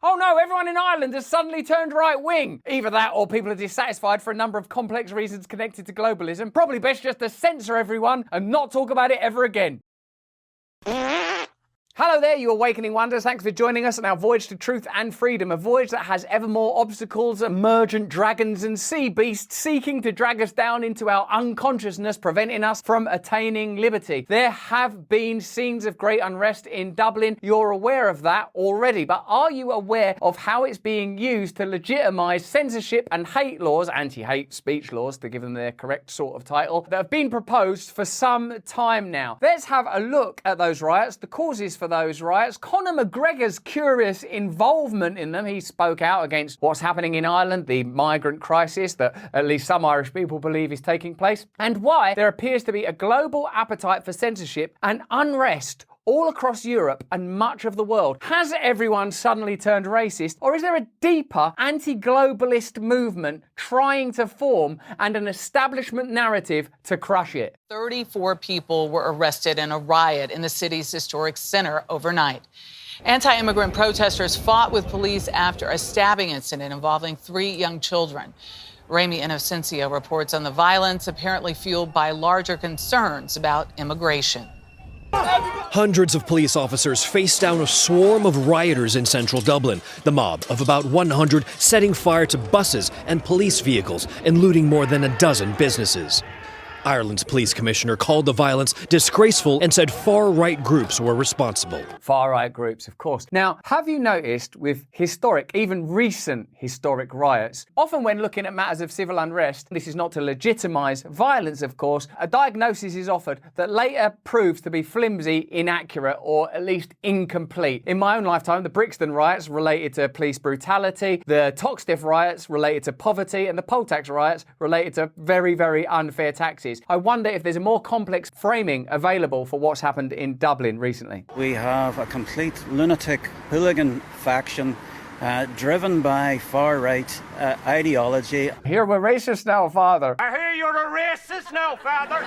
Oh no, everyone in Ireland has suddenly turned right-wing. Either that or people are dissatisfied for a number of complex reasons connected to globalism. Probably best just to censor everyone and not talk about it ever again. Hello there, you awakening wonders. Thanks for joining us on our voyage to truth and freedom, a voyage that has ever more obstacles, emergent dragons and sea beasts seeking to drag us down into our unconsciousness, preventing us from attaining liberty. There have been scenes of great unrest in Dublin. You're aware of that already, but are you aware of how it's being used to legitimise censorship and hate laws, anti-hate speech laws, to give them their correct sort of title, that have been proposed for some time now? Let's have a look at those riots, the causes for those riots, Conor McGregor's curious involvement in them. He spoke out against what's happening in Ireland, the migrant crisis that at least some Irish people believe is taking place, and why there appears to be a global appetite for censorship and unrest all across Europe and much of the world. Has everyone suddenly turned racist, or is there a deeper anti-globalist movement trying to form and an establishment narrative to crush it? 34 people were arrested in a riot in the city's historic center overnight. Anti-immigrant protesters fought with police after a stabbing incident involving 3 young children. Rami Inocencio reports on the violence apparently fueled by larger concerns about immigration. Hundreds of police officers faced down a swarm of rioters in central Dublin. The mob of about 100 setting fire to buses and police vehicles and looting more than a dozen businesses. Ireland's police commissioner called the violence disgraceful and said far-right groups were responsible. Far-right groups, of course. Now, have you noticed with historic, even recent historic riots, often when looking at matters of civil unrest, this is not to legitimise violence, of course, a diagnosis is offered that later proves to be flimsy, inaccurate, or at least incomplete. In my own lifetime, the Brixton riots related to police brutality, the Toxteth riots related to poverty, and the poll tax riots related to very, very unfair taxes. I wonder if there's a more complex framing available for what's happened in Dublin recently. We have a complete lunatic hooligan faction driven by far-right ideology. Here we're racist now, Father. I hear you're a racist now, Father.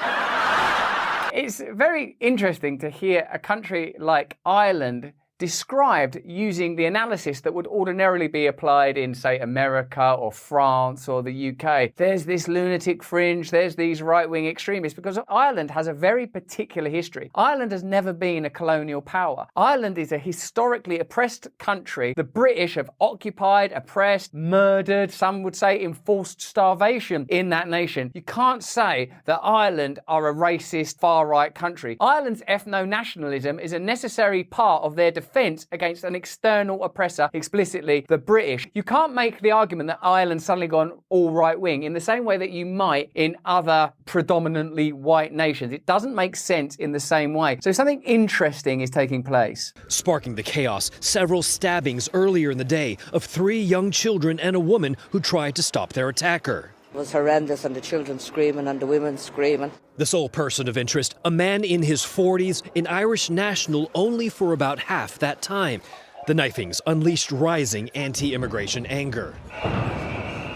It's very interesting to hear a country like Ireland described using the analysis that would ordinarily be applied in, say, America or France or the UK. There's this lunatic fringe, there's these right-wing extremists, because Ireland has a very particular history. Ireland has never been a colonial power. Ireland is a historically oppressed country. The British have occupied, oppressed, murdered, some would say enforced starvation in that nation. You can't say that Ireland are a racist, far-right country. Ireland's ethno-nationalism is a necessary part of their defence against an external oppressor, explicitly the British. You can't make the argument that Ireland's suddenly gone all right-wing in the same way that you might in other predominantly white nations. It doesn't make sense in the same way. So something interesting is taking place. Sparking the chaos, several stabbings earlier in the day of 3 young children and a woman who tried to stop their attacker. It was horrendous, and the children screaming and the women screaming. The sole person of interest, a man in his 40s, an Irish national only for about half that time. The knifings unleashed rising anti-immigration anger.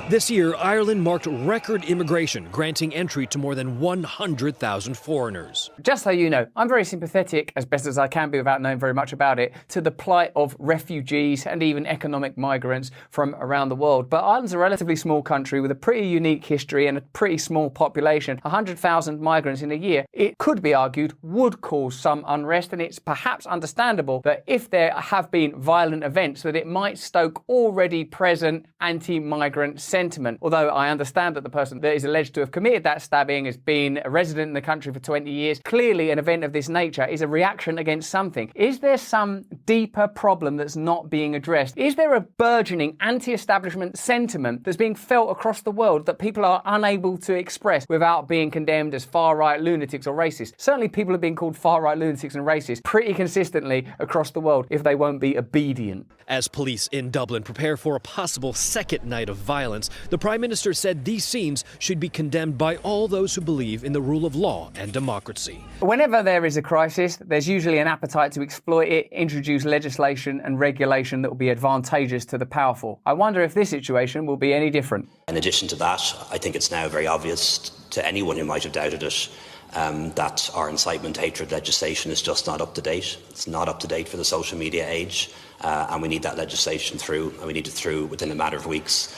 This year, Ireland marked record immigration, granting entry to more than 100,000 foreigners. Just so you know, I'm very sympathetic, as best as I can be without knowing very much about it, to the plight of refugees and even economic migrants from around the world. But Ireland's a relatively small country with a pretty unique history and a pretty small population. 100,000 migrants in a year, it could be argued, would cause some unrest, and it's perhaps understandable that if there have been violent events, that it might stoke already present anti-migrant sentiment. Although I understand that the person that is alleged to have committed that stabbing has been a resident in the country for 20 years. Clearly, an event of this nature is a reaction against something. Is there some deeper problem that's not being addressed? Is there a burgeoning anti-establishment sentiment that's being felt across the world that people are unable to express without being condemned as far-right lunatics or racists? Certainly people are being called far-right lunatics and racists pretty consistently across the world if they won't be obedient. As police in Dublin prepare for a possible second night of violence, the Prime Minister said these scenes should be condemned by all those who believe in the rule of law and democracy. Whenever there is a crisis, there's usually an appetite to exploit it, introduce legislation and regulation that will be advantageous to the powerful. I wonder if this situation will be any different. In addition to that, I think it's now very obvious to anyone who might have doubted it that our incitement hatred legislation is just not up to date. It's not up to date for the social media age. and we need that legislation through, and we need it through within a matter of weeks,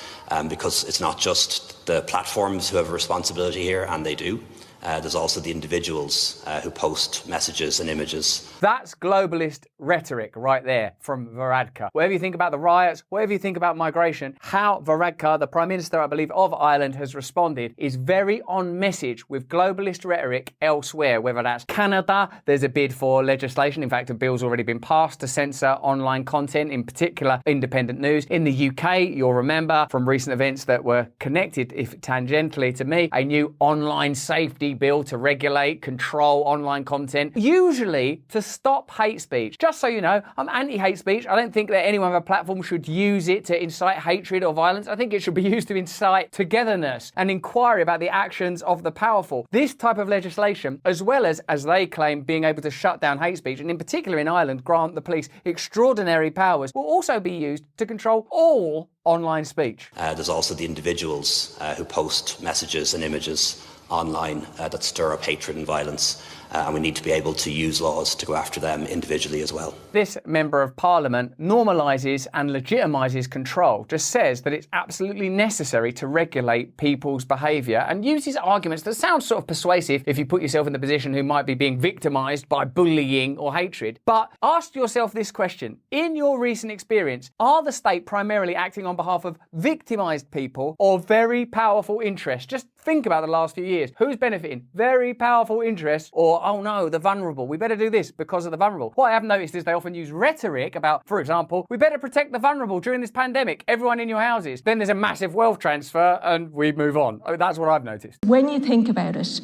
because it's not just the platforms who have a responsibility here, and they do. There's also the individuals who post messages and images. That's globalist rhetoric right there from Varadkar. Whatever you think about the riots, whatever you think about migration, how Varadkar, the Prime Minister, I believe, of Ireland has responded is very on message with globalist rhetoric elsewhere, whether that's Canada, there's a bid for legislation. In fact, a bill's already been passed to censor online content, in particular independent news. In the UK, you'll remember from recent events that were connected, if tangentially to me, a new online safety bill to regulate, control online content, usually to stop hate speech. Just so you know, I'm anti-hate speech. I don't think that anyone with a platform should use it to incite hatred or violence. I think it should be used to incite togetherness and inquiry about the actions of the powerful. This type of legislation, as well as they claim, being able to shut down hate speech, and in particular in Ireland, grant the police extraordinary powers, will also be used to control all online speech. There's also the individuals who post messages and images online that stir up hatred and violence, and we need to be able to use laws to go after them individually as well. This Member of Parliament normalises and legitimises control, just says that it's absolutely necessary to regulate people's behaviour, and uses arguments that sound sort of persuasive if you put yourself in the position who might be being victimised by bullying or hatred. But ask yourself this question. In your recent experience, are the state primarily acting on behalf of victimised people or very powerful interests? Just think about the last few years. Who's benefiting? Very powerful interests, or, oh no, the vulnerable. We better do this because of the vulnerable. What I have noticed is they often use rhetoric about, for example, we better protect the vulnerable during this pandemic. Everyone in your houses. Then there's a massive wealth transfer and we move on. I mean, that's what I've noticed. When you think about it,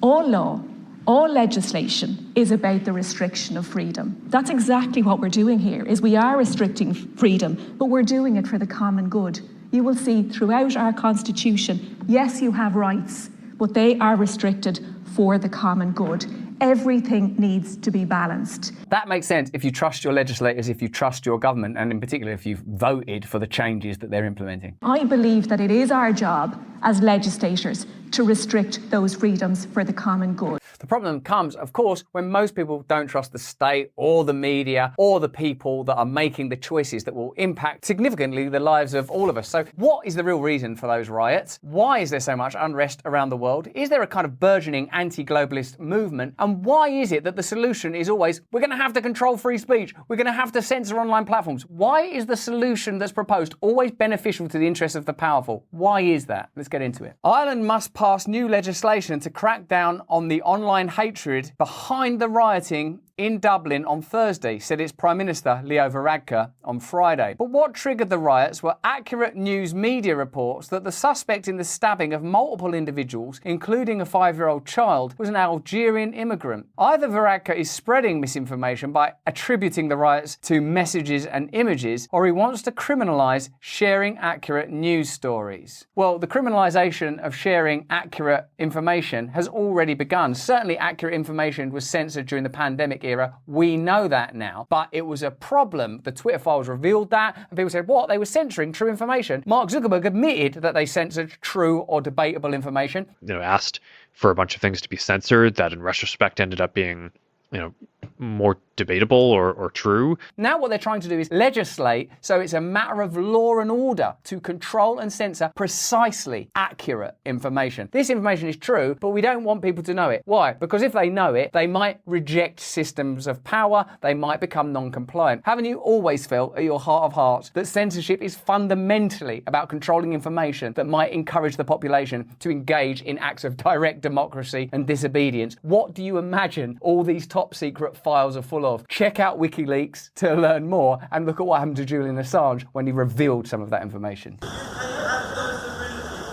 all law, all legislation is about the restriction of freedom. That's exactly what we're doing here, is we are restricting freedom, but we're doing it for the common good. You will see throughout our Constitution, yes, you have rights, but they are restricted for the common good. Everything needs to be balanced. That makes sense if you trust your legislators, if you trust your government, and in particular if you've voted for the changes that they're implementing. I believe that it is our job as legislators to restrict those freedoms for the common good. The problem comes, of course, when most people don't trust the state or the media or the people that are making the choices that will impact significantly the lives of all of us. So what is the real reason for those riots? Why is there so much unrest around the world? Is there a kind of burgeoning anti-globalist movement? And why is it that the solution is always, we're going to have to control free speech, we're going to have to censor online platforms? Why is the solution that's proposed always beneficial to the interests of the powerful? Why is that? Let's get into it. Ireland must pass new legislation to crack down on the online hatred behind the rioting in Dublin on Thursday, said its Prime Minister Leo Varadkar on Friday. But what triggered the riots were accurate news media reports that the suspect in the stabbing of multiple individuals, including a 5-year-old child, was an Algerian immigrant. Either Varadkar is spreading misinformation by attributing the riots to messages and images, or he wants to criminalise sharing accurate news stories. Well, the criminalisation of sharing accurate information has already begun. Certainly accurate information was censored during the pandemic era. We know that now, but it was a problem. The Twitter files revealed that, and people said, what? They were censoring true information. Mark Zuckerberg admitted that they censored true or debatable information. Asked for a bunch of things to be censored that in retrospect ended up being, more debatable or true. Now what they're trying to do is legislate so it's a matter of law and order to control and censor precisely accurate information. This information is true, but we don't want people to know it. Why? Because if they know it, they might reject systems of power, they might become non-compliant. Haven't you always felt at your heart of hearts that censorship is fundamentally about controlling information that might encourage the population to engage in acts of direct democracy and disobedience? What do you imagine all these top secret files are full of? Check out WikiLeaks to learn more, and look at what happened to Julian Assange when he revealed some of that information.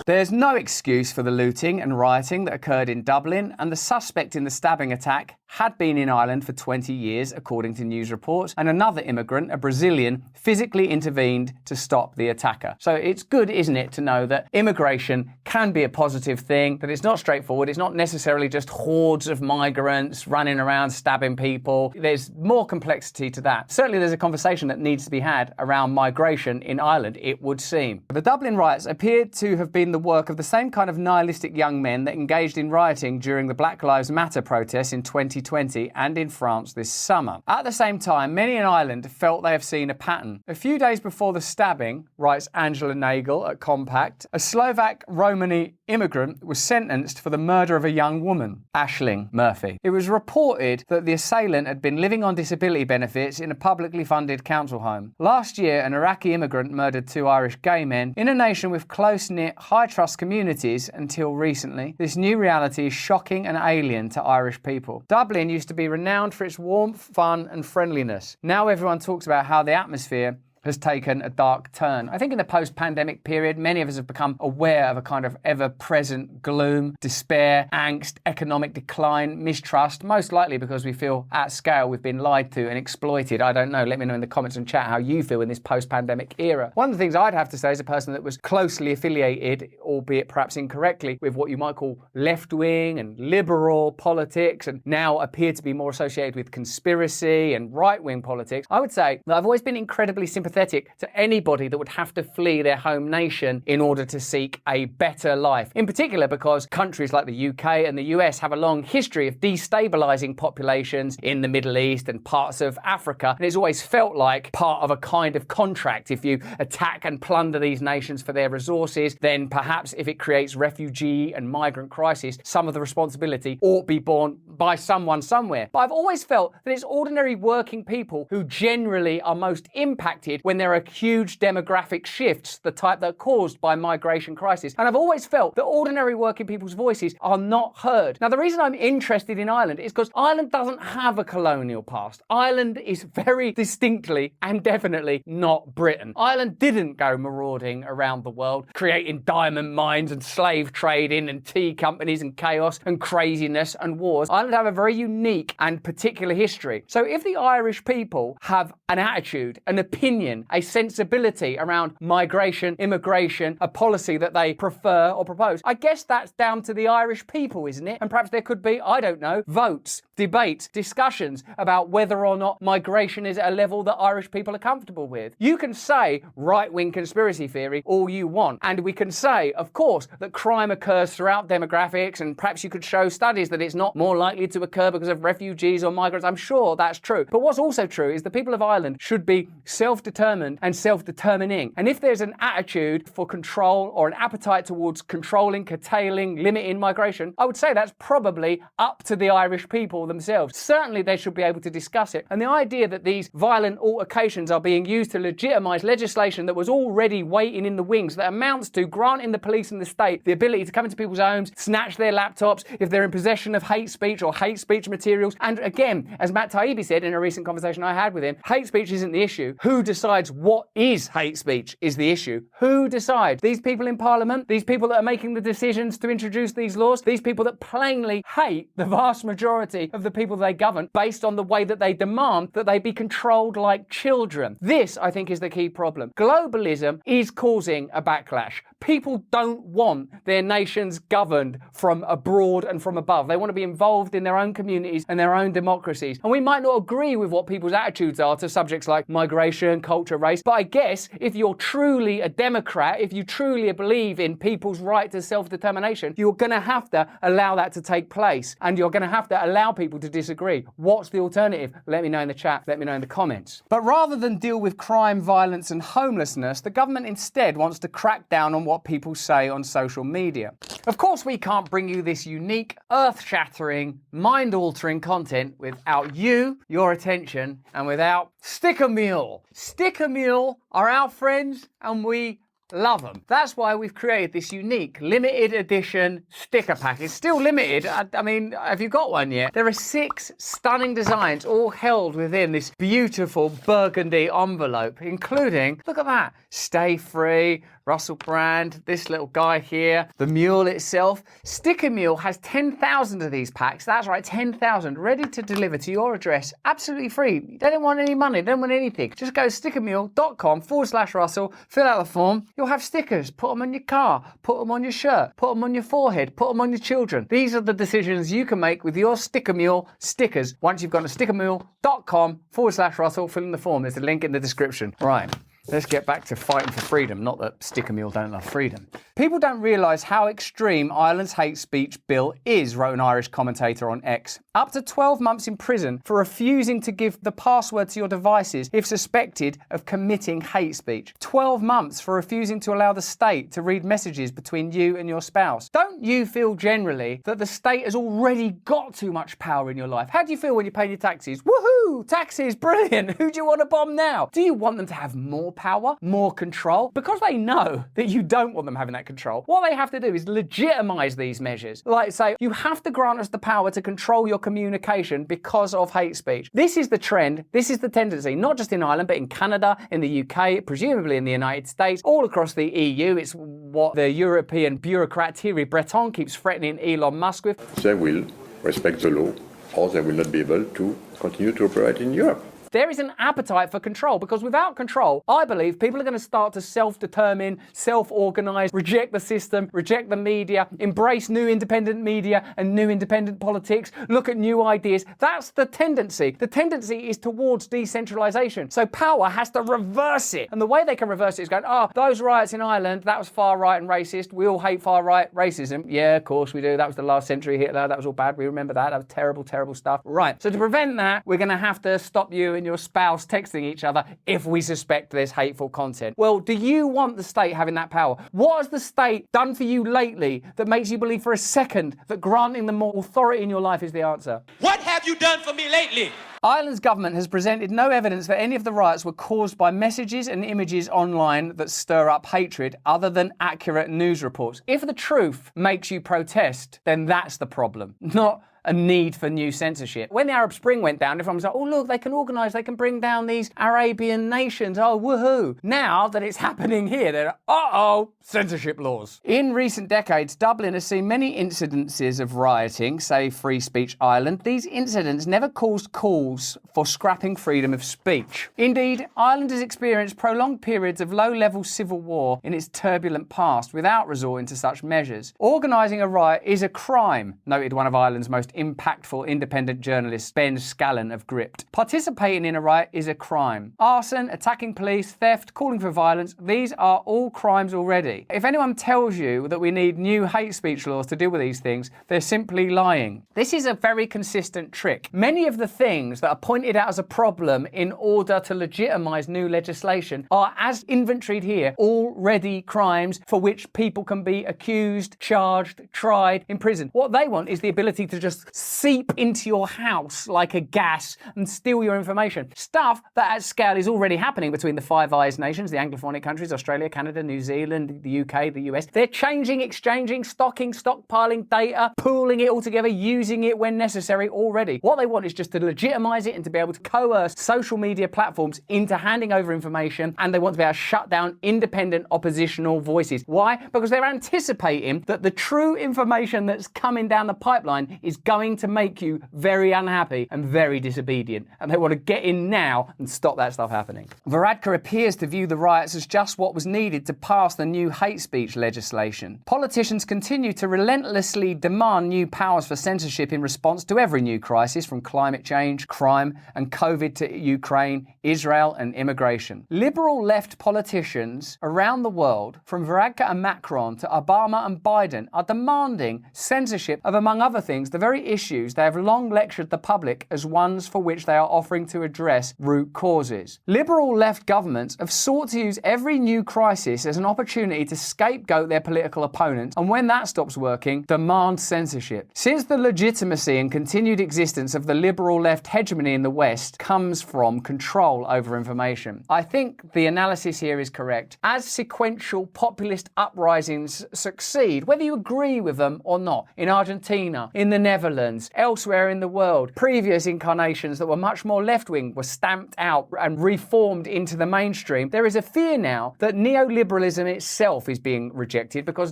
There's no excuse for the looting and rioting that occurred in Dublin, and the suspect in the stabbing attack had been in Ireland for 20 years, according to news reports, and another immigrant, a Brazilian, physically intervened to stop the attacker. So it's good, isn't it, to know that immigration can be a positive thing, that it's not straightforward, it's not necessarily just hordes of migrants running around stabbing people. There's more complexity to that. Certainly there's a conversation that needs to be had around migration in Ireland, it would seem. The Dublin riots appeared to have been the work of the same kind of nihilistic young men that engaged in rioting during the Black Lives Matter protests in 2016. 2020 and in France this summer. At the same time, many in Ireland felt they have seen a pattern. A few days before the stabbing, writes Angela Nagel at Compact, a Slovak Romani immigrant was sentenced for the murder of a young woman, Aisling Murphy. It was reported that the assailant had been living on disability benefits in a publicly funded council home. Last year, an Iraqi immigrant murdered 2 Irish gay men in a nation with close-knit, high-trust communities until recently. This new reality is shocking and alien to Irish people. Dublin used to be renowned for its warmth, fun and friendliness. Now everyone talks about how the atmosphere has taken a dark turn. I think in the post-pandemic period, many of us have become aware of a kind of ever-present gloom, despair, angst, economic decline, mistrust, most likely because we feel at scale we've been lied to and exploited. I don't know. Let me know in the comments and chat how you feel in this post-pandemic era. One of the things I'd have to say as a person that was closely affiliated, albeit perhaps incorrectly, with what you might call left-wing and liberal politics and now appear to be more associated with conspiracy and right-wing politics, I would say that I've always been incredibly sympathetic to anybody that would have to flee their home nation in order to seek a better life. In particular because countries like the UK and the US have a long history of destabilising populations in the Middle East and parts of Africa, and it's always felt like part of a kind of contract. If you attack and plunder these nations for their resources, then perhaps if it creates refugee and migrant crisis, some of the responsibility ought to be borne by someone somewhere. But I've always felt that it's ordinary working people who generally are most impacted when there are huge demographic shifts, the type that are caused by migration crisis. And I've always felt that ordinary working people's voices are not heard. Now, the reason I'm interested in Ireland is because Ireland doesn't have a colonial past. Ireland is very distinctly and definitely not Britain. Ireland didn't go marauding around the world, creating diamond mines and slave trading and tea companies and chaos and craziness and wars. Ireland have a very unique and particular history. So if the Irish people have an attitude, an opinion, a sensibility around migration, immigration, a policy that they prefer or propose, I guess that's down to the Irish people, isn't it? And perhaps there could be, I don't know, votes, debates, discussions about whether or not migration is at a level that Irish people are comfortable with. You can say right-wing conspiracy theory all you want, and we can say, of course, that crime occurs throughout demographics, and perhaps you could show studies that it's not more likely to occur because of refugees or migrants. I'm sure that's true. But what's also true is the people of Ireland should be self-determined and self-determining. And if there's an attitude for control or an appetite towards controlling, curtailing, limiting migration, I would say that's probably up to the Irish people themselves. Certainly they should be able to discuss it. And the idea that these violent altercations are being used to legitimise legislation that was already waiting in the wings, that amounts to granting the police and the state the ability to come into people's homes, snatch their laptops if they're in possession of hate speech or hate speech materials. And again, as Matt Taibbi said in a recent conversation I had with him, hate speech isn't the issue. Who decides what is hate speech is the issue. Who decides? These people in Parliament? These people that are making the decisions to introduce these laws? These people that plainly hate the vast majority of the people they govern based on the way that they demand that they be controlled like children. This, I think, is the key problem. Globalism is causing a backlash. People don't want their nations governed from abroad and from above. They want to be involved in their own communities and their own democracies. And we might not agree with what people's attitudes are to subjects like migration, culture, race, but I guess if you're truly a Democrat, if you truly believe in people's right to self-determination, you're going to have to allow that to take place. And you're going to have to allow people to disagree. What's the alternative? Let me know in the chat. Let me know in the comments. But rather than deal with crime, violence and homelessness, the government instead wants to crack down on what people say on social media. Of course, we can't bring you this unique, earth-shattering, mind-altering content without you, your attention, and without Sticker Mule. Sticker Mule are our friends and we love them. That's why we've created this unique limited edition sticker pack. It's still limited. I mean, have you got one yet? There are 6 stunning designs all held within this beautiful burgundy envelope, including, look at that, Stay Free, Russell Brand, this little guy here, the mule itself. Sticker Mule has 10,000 of these packs. That's right, 10,000 ready to deliver to your address absolutely free. They don't want any money, they don't want anything. Just go to stickermule.com/Russell, fill out the form. You'll have stickers. Put them on your car, put them on your shirt, put them on your forehead, put them on your children. These are the decisions you can make with your Sticker Mule stickers once you've gone to stickermule.com/Russell, fill in the form. There's a link in the description. Right. Let's get back to fighting for freedom, not that stick 'em you'll don't love freedom. People don't realise how extreme Ireland's hate speech bill is, wrote an Irish commentator on X. Up to 12 months in prison for refusing to give the password to your devices if suspected of committing hate speech. 12 months for refusing to allow the state to read messages between you and your spouse. Don't you feel generally that the state has already got too much power in your life? How do you feel when you're paying your taxes? Woohoo! Taxes, brilliant! Who do you want to bomb now? Do you want them to have more power, more control? Because they know that you don't want them having that control, what they have to do is legitimise these measures. Like say, you have to grant us the power to control your communication because of hate speech. This is the trend, this is the tendency, not just in Ireland, but in Canada, in the UK, presumably in the United States, all across the EU. It's what the European bureaucrat Thierry Breton keeps threatening Elon Musk with. They will respect the law, or they will not be able to continue to operate in Europe. There is an appetite for control, because without control, I believe people are going to start to self-determine, self-organise, reject the system, reject the media, embrace new independent media and new independent politics, look at new ideas. That's the tendency. The tendency is towards decentralisation. So power has to reverse it. And the way they can reverse it is going, those riots in Ireland, that was far right and racist. We all hate far right racism. Yeah, of course we do. That was the last century Hitler. That was all bad. We remember that. That was terrible, terrible stuff. Right. So to prevent that, we're going to have to stop you and your spouse texting each other if we suspect there's hateful content. Well, do you want the state having that power? What has the state done for you lately that makes you believe for a second that granting them more authority in your life is the answer? What have you done for me lately? Ireland's government has presented no evidence that any of the riots were caused by messages and images online that stir up hatred other than accurate news reports. If the truth makes you protest, then that's the problem, not a need for new censorship. When the Arab Spring went down, everyone was like, oh look, they can organise, they can bring down these Arabian nations, oh woohoo. Now that it's happening here, they're like, censorship laws. In recent decades, Dublin has seen many incidences of rioting, say Free Speech Ireland. These incidents never caused calls for scrapping freedom of speech. Indeed, Ireland has experienced prolonged periods of low-level civil war in its turbulent past without resorting to such measures. Organising a riot is a crime, noted one of Ireland's most impactful independent journalist Ben Scallon of Gript. Participating in a riot is a crime. Arson, attacking police, theft, calling for violence, these are all crimes already. If anyone tells you that we need new hate speech laws to deal with these things, they're simply lying. This is a very consistent trick. Many of the things that are pointed out as a problem in order to legitimise new legislation are, as inventoried here, already crimes for which people can be accused, charged, tried, imprisoned. What they want is the ability to just seep into your house like a gas and steal your information. Stuff that at scale is already happening between the Five Eyes nations, the Anglophonic countries, Australia, Canada, New Zealand, the UK, the US. They're changing, exchanging, stocking, stockpiling data, pooling it all together, using it when necessary already. What they want is just to legitimise it and to be able to coerce social media platforms into handing over information, and they want to be able to shut down independent oppositional voices. Why? Because they're anticipating that the true information that's coming down the pipeline is going to make you very unhappy and very disobedient, and they want to get in now and stop that stuff happening. Varadkar appears to view the riots as just what was needed to pass the new hate speech legislation. Politicians continue to relentlessly demand new powers for censorship in response to every new crisis, from climate change, crime and COVID to Ukraine, Israel and immigration. Liberal left politicians around the world, from Varadkar and Macron to Obama and Biden, are demanding censorship of, among other things, the very issues they have long lectured the public as ones for which they are offering to address root causes. Liberal left governments have sought to use every new crisis as an opportunity to scapegoat their political opponents, and when that stops working, demand censorship. Since the legitimacy and continued existence of the liberal left hegemony in the West comes from control over information, I think the analysis here is correct. As sequential populist uprisings succeed, whether you agree with them or not, in Argentina, in the Netherlands, elsewhere in the world, previous incarnations that were much more left-wing were stamped out and reformed into the mainstream. There is a fear now that neoliberalism itself is being rejected, because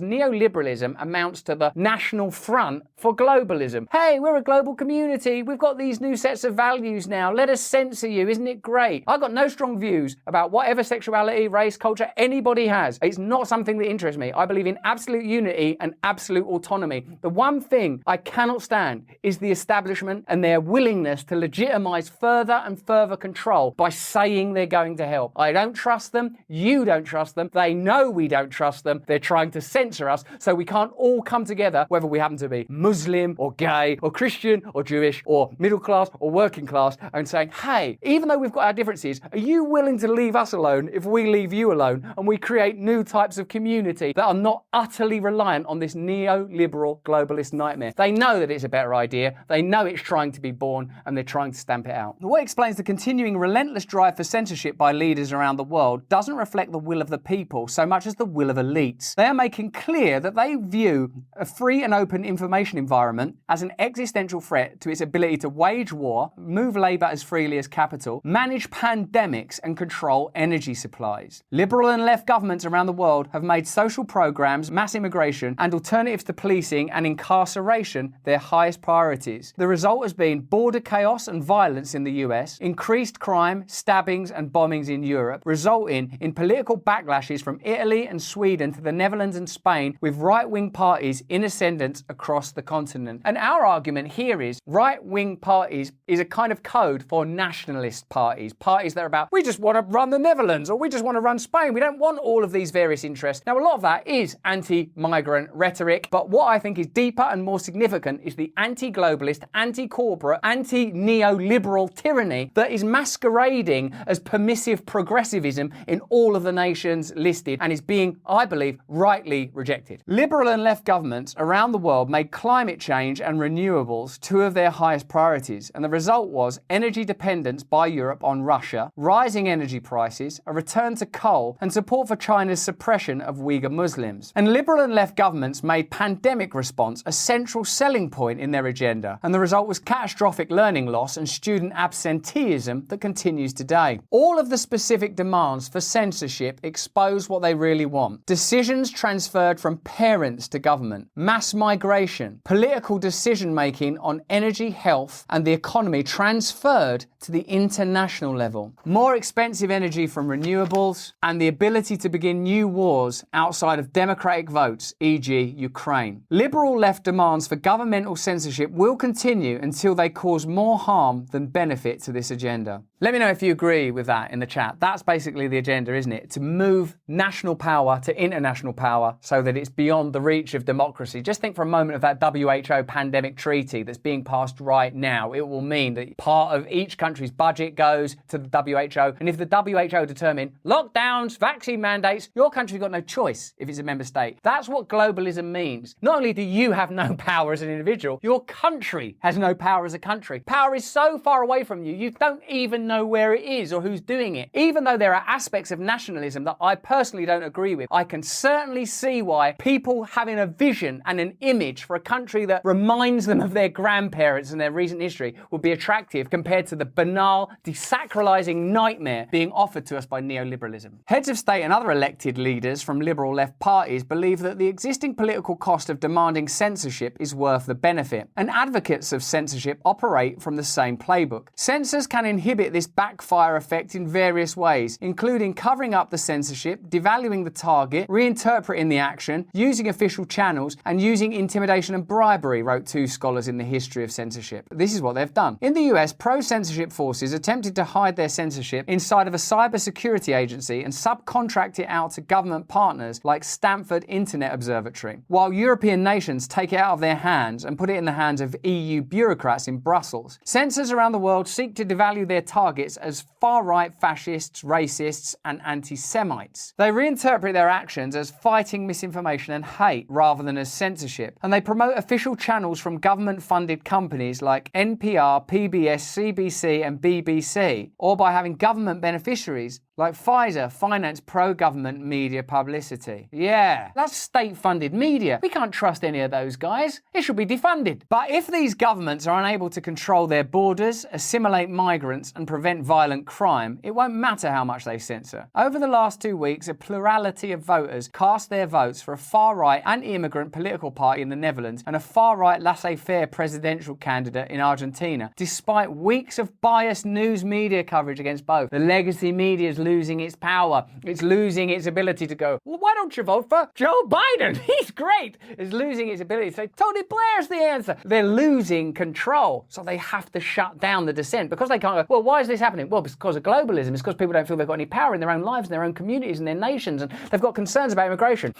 neoliberalism amounts to the national front for globalism. Hey, we're a global community. We've got these new sets of values now. Let us censor you. Isn't it great? I've got no strong views about whatever sexuality, race, culture anybody has. It's not something that interests me. I believe in absolute unity and absolute autonomy. The one thing I cannot stand understand is the establishment and their willingness to legitimise further and further control by saying they're going to help. I don't trust them. You don't trust them. They know we don't trust them. They're trying to censor us so we can't all come together, whether we happen to be Muslim or gay or Christian or Jewish or middle class or working class, and saying, hey, even though we've got our differences, are you willing to leave us alone if we leave you alone and we create new types of community that are not utterly reliant on this neoliberal globalist nightmare? They know that it's a better idea. They know it's trying to be born, and they're trying to stamp it out. What explains the continuing relentless drive for censorship by leaders around the world doesn't reflect the will of the people so much as the will of elites. They are making clear that they view a free and open information environment as an existential threat to its ability to wage war, move labour as freely as capital, manage pandemics and control energy supplies. Liberal and left governments around the world have made social programs, mass immigration and alternatives to policing and incarceration their highest priorities. The result has been border chaos and violence in the US, increased crime, stabbings and bombings in Europe, resulting in political backlashes from Italy and Sweden to the Netherlands and Spain, with right-wing parties in ascendance across the continent. And our argument here is right-wing parties is a kind of code for nationalist parties. Parties that are about, we just want to run the Netherlands, or we just want to run Spain. We don't want all of these various interests. Now, a lot of that is anti-migrant rhetoric, but what I think is deeper and more significant is the anti-globalist, anti-corporate, anti-neoliberal tyranny that is masquerading as permissive progressivism in all of the nations listed and is being, I believe, rightly rejected. Liberal and left governments around the world made climate change and renewables two of their highest priorities, and the result was energy dependence by Europe on Russia, rising energy prices, a return to coal, and support for China's suppression of Uyghur Muslims. And liberal and left governments made pandemic response a central selling point in their agenda, and the result was catastrophic learning loss and student absenteeism that continues today. All of the specific demands for censorship expose what they really want. Decisions transferred from parents to government, mass migration, political decision-making on energy, health, and the economy transferred to the international level. More expensive energy from renewables, and the ability to begin new wars outside of democratic votes, e.g. Ukraine. Liberal left demands for governmental censorship will continue until they cause more harm than benefit to this agenda. Let me know if you agree with that in the chat. That's basically the agenda, isn't it? To move national power to international power so that it's beyond the reach of democracy. Just think for a moment of that WHO pandemic treaty that's being passed right now. It will mean that part of each country's budget goes to the WHO. And if the WHO determine lockdowns, vaccine mandates, your country's got no choice if it's a member state. That's what globalism means. Not only do you have no power as an individual, your country has no power as a country. Power is so far away from you, you don't even know where it is or who's doing it. Even though there are aspects of nationalism that I personally don't agree with, I can certainly see why people having a vision and an image for a country that reminds them of their grandparents and their recent history would be attractive compared to the banal, desacralizing nightmare being offered to us by neoliberalism. Heads of state and other elected leaders from liberal left parties believe that the existing political cost of demanding censorship is worth the benefit, and advocates of censorship operate from the same playbook. Censors can inhibit this backfire effect in various ways, including covering up the censorship, devaluing the target, reinterpreting the action, using official channels, and using intimidation and bribery, wrote two scholars in the history of censorship. This is what they've done. In the US, pro-censorship forces attempted to hide their censorship inside of a cybersecurity agency and subcontract it out to government partners like Stanford Internet Observatory, while European nations take it out of their hands and put it in the hands of EU bureaucrats in Brussels. Censors around the world seek to devalue their targets as far-right fascists, racists, and anti-Semites. They reinterpret their actions as fighting misinformation and hate rather than as censorship, and they promote official channels from government-funded companies like NPR, PBS, CBC, and BBC, or by having government beneficiaries like Pfizer finance pro-government media publicity. Yeah, that's state-funded media. We can't trust any of those guys. It should be defunded. But if these governments are unable to control their borders, assimilate migrants, and prevent violent crime, it won't matter how much they censor. Over the last 2 weeks, a plurality of voters cast their votes for a far-right anti-immigrant political party in the Netherlands and a far-right laissez-faire presidential candidate in Argentina, despite weeks of biased news media coverage against both. The legacy media is losing its power. It's losing its ability to go, well, why don't you vote for Joe Biden? He's great. It's losing its ability to say, Tony Blair's the answer. They're losing control, so they have to shut down the dissent because they can't go, well, why is this happening? Well, it's because of globalism. It's because people don't feel they've got any power in their own lives, in their own communities, and their nations, and they've got concerns about immigration.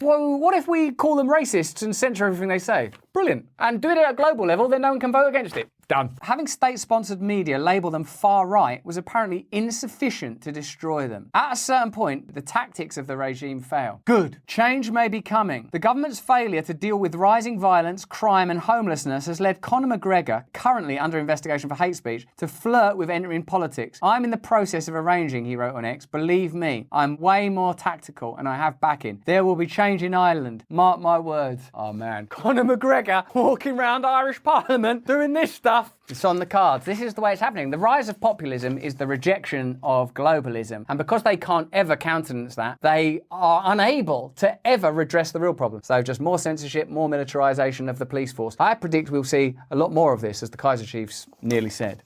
Well, what if we call them racists and censor everything they say? Brilliant. And do it at a global level, then no one can vote against it. Done. Having state-sponsored media label them far-right was apparently insufficient to destroy them. At a certain point, the tactics of the regime fail. Good. Change may be coming. The government's failure to deal with rising violence, crime and homelessness has led Conor McGregor, currently under investigation for hate speech, to flirt with entering politics. I'm in the process of arranging, he wrote on X. Believe me, I'm way more tactical and I have backing. There will be change in Ireland. Mark my words. Oh man. Conor McGregor walking around Irish Parliament doing this stuff. It's on the cards. This is the way it's happening. The rise of populism is the rejection of globalism. And because they can't ever countenance that, they are unable to ever redress the real problem. So just more censorship, more militarisation of the police force. I predict we'll see a lot more of this, as the Kaiser Chiefs nearly said.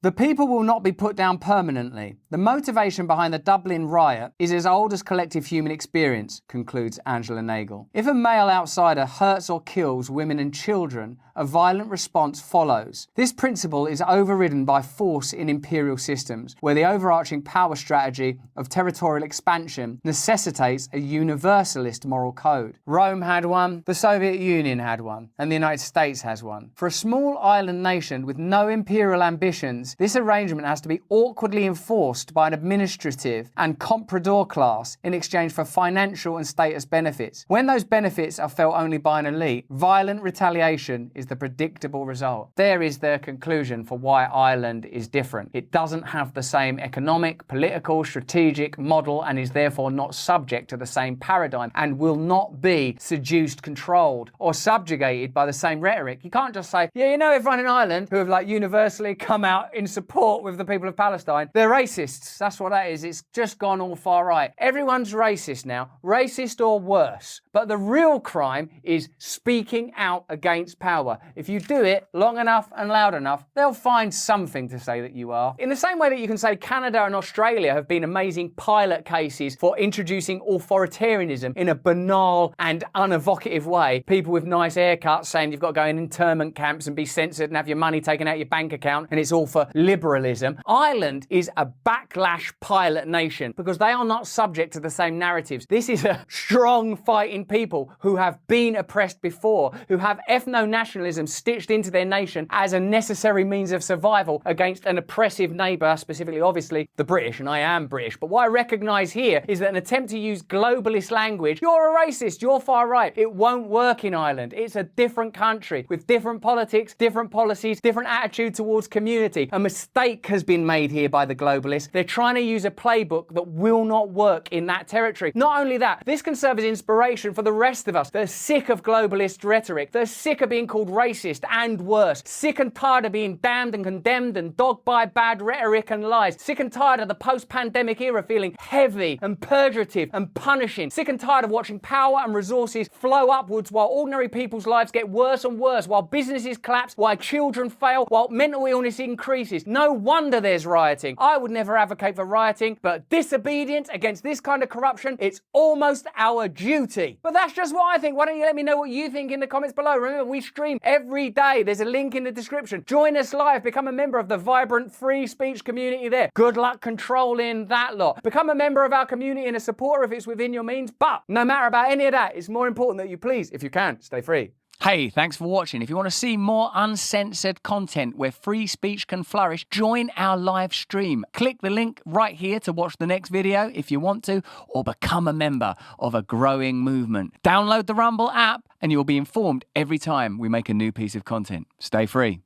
The people will not be put down permanently. The motivation behind the Dublin riot is as old as collective human experience, concludes Angela Nagel. If a male outsider hurts or kills women and children, a violent response follows. This principle is overridden by force in imperial systems, where the overarching power strategy of territorial expansion necessitates a universalist moral code. Rome had one, the Soviet Union had one, and the United States has one. For a small island nation with no imperial ambitions, this arrangement has to be awkwardly enforced by an administrative and comprador class in exchange for financial and status benefits. When those benefits are felt only by an elite, violent retaliation is the predictable result. There is the conclusion for why Ireland is different. It doesn't have the same economic, political, strategic model and is therefore not subject to the same paradigm and will not be seduced, controlled or subjugated by the same rhetoric. You can't just say, yeah, you know, everyone in Ireland who have universally come out in support with the people of Palestine, they're racists. That's what that is. It's just gone all far right. Everyone's racist now, racist or worse. But the real crime is speaking out against power. If you do it long enough and loud enough, they'll find something to say that you are. In the same way that you can say Canada and Australia have been amazing pilot cases for introducing authoritarianism in a banal and unevocative way. People with nice haircuts saying you've got to go in internment camps and be censored and have your money taken out your bank account and it's all for liberalism. Ireland is a backlash pilot nation because they are not subject to the same narratives. This is a strong fighting people who have been oppressed before, who have ethno-nationalism stitched into their nation as a necessary means of survival against an oppressive neighbour, specifically, obviously, the British, and I am British. But what I recognise here is that an attempt to use globalist language, you're a racist, you're far right, it won't work in Ireland. It's a different country with different politics, different policies, different attitude towards community. A mistake has been made here by the globalists. They're trying to use a playbook that will not work in that territory. Not only that, this can serve as inspiration for the rest of us. They're sick of globalist rhetoric. They're sick of being called racist and worse. Sick and tired of being damned and condemned and dogged by bad rhetoric and lies. Sick and tired of the post-pandemic era feeling heavy and purgative and punishing. Sick and tired of watching power and resources flow upwards while ordinary people's lives get worse and worse, while businesses collapse, while children fail, while mental illness increases. No wonder there's rioting. I would never advocate for rioting, but disobedience against this kind of corruption, it's almost our duty. But that's just what I think. Why don't you let me know what you think in the comments below? Remember, we stream every day. There's a link in the description. Join us live. Become a member of the vibrant free speech community there. Good luck controlling that lot. Become a member of our community and a supporter if it's within your means. But no matter about any of that, it's more important that you please, if you can, stay free. Hey, thanks for watching. If you want to see more uncensored content where free speech can flourish, join our live stream. Click the link right here to watch the next video if you want to, or become a member of a growing movement. Download the Rumble app and you'll be informed every time we make a new piece of content. Stay free.